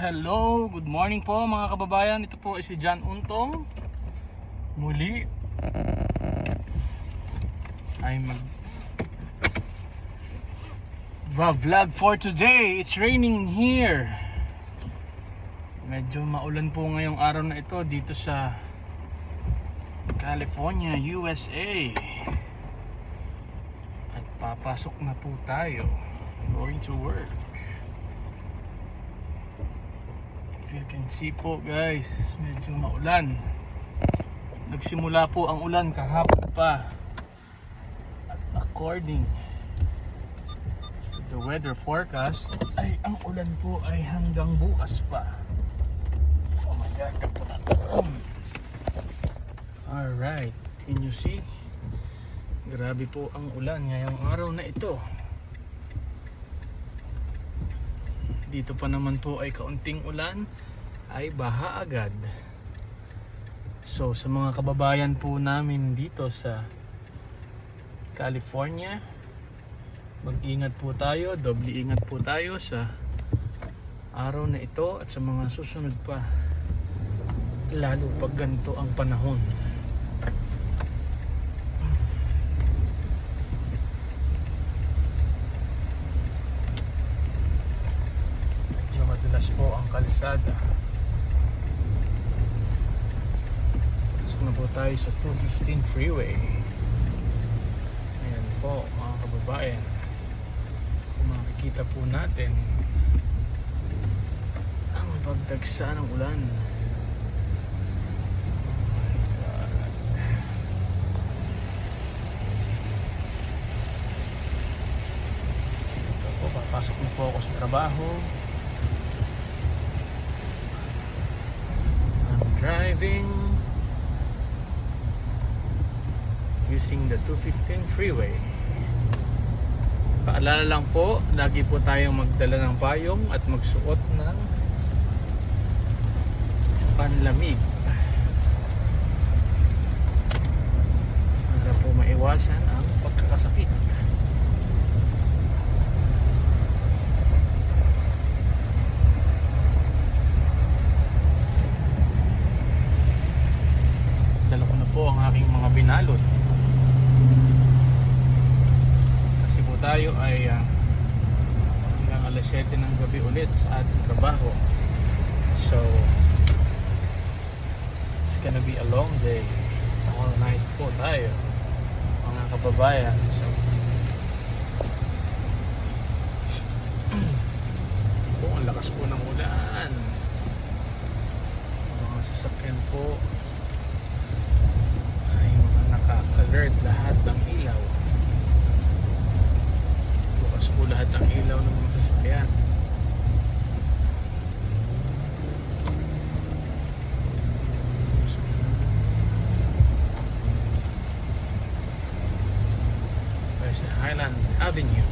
Hello, good morning po mga kababayan. Ito po si John Untong. Muli ay vlog for today. It's raining here. Medyo maulan po ngayong araw na ito dito sa California, USA. At papasok na po tayo. Going to work. You can see po guys, medyo maulan. Nagsimula po ang ulan kahapon pa. At according to the weather forecast, ay ang ulan po ay hanggang bukas pa. Oh my God, alright, can you see? Grabe po ang ulan ngayong araw na ito. Dito pa naman po ay kaunting ulan, ay baha agad. So sa mga kababayan po namin dito sa California, mag-ingat po tayo, doble ingat po tayo sa araw na ito at sa mga susunod pa, lalo pag ganito ang panahon. Madulas po ang kalsada. Pasok na po tayo sa 215 freeway. Ayan po mga kababayan, kung makikita po natin ang pagdagsa ng ulan. Oh my God. Ito po, papasok na po ako sa trabaho. Driving using the 215 freeway. Paalala lang po, lagi po tayong magdala ng payong at magsuot ng panlamig para po maiwasan ang pagkakasakit. Dala ko na po ang aking mga binalot kasi po tayo ay hanggang alas 7 ng gabi ulit sa ating trabaho. So it's gonna be a long day, all night po tayo mga kababayan. So po, ang lakas po ng ulan, mga sasakyan po naka-alert, lahat ng ilaw. Bukas po lahat ng ilaw ng mga sasakyan. There's Highland Avenue.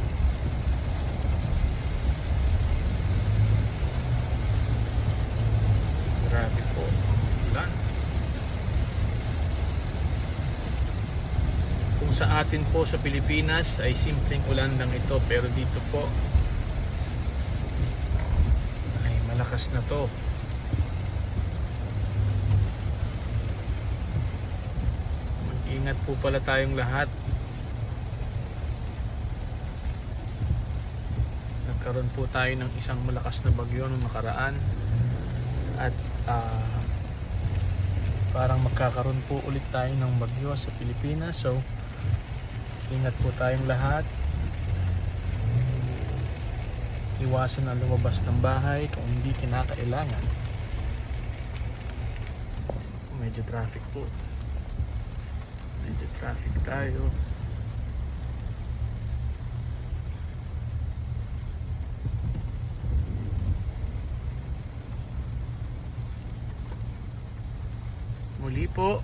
Grabe po ulan. Sa atin po sa Pilipinas ay simpleng ulan lang ito, pero dito po ay malakas na to. Mag-ingat po pala tayong lahat. Nagkaroon po tayo ng isang malakas na bagyo noong nakaraan at parang magkakaroon po ulit tayo ng bagyo sa Pilipinas. So ingat po tayong lahat. Iwasan ang lumabas ng bahay kung hindi kinakailangan. Medyo traffic po. Medyo traffic tayo. Muli po,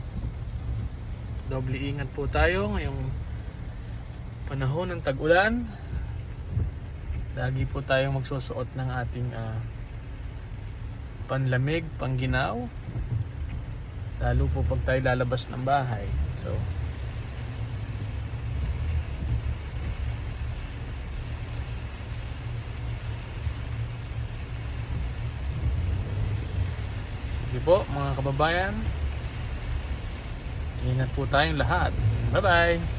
doble ingat po tayo ngayong panahon ng tag-ulan. Lagi po tayong magsusuot ng ating panlamig, pangginaw, lalo po pag tayo lalabas ng bahay. So Sige po mga kababayan, ingat po tayong lahat. Bye bye.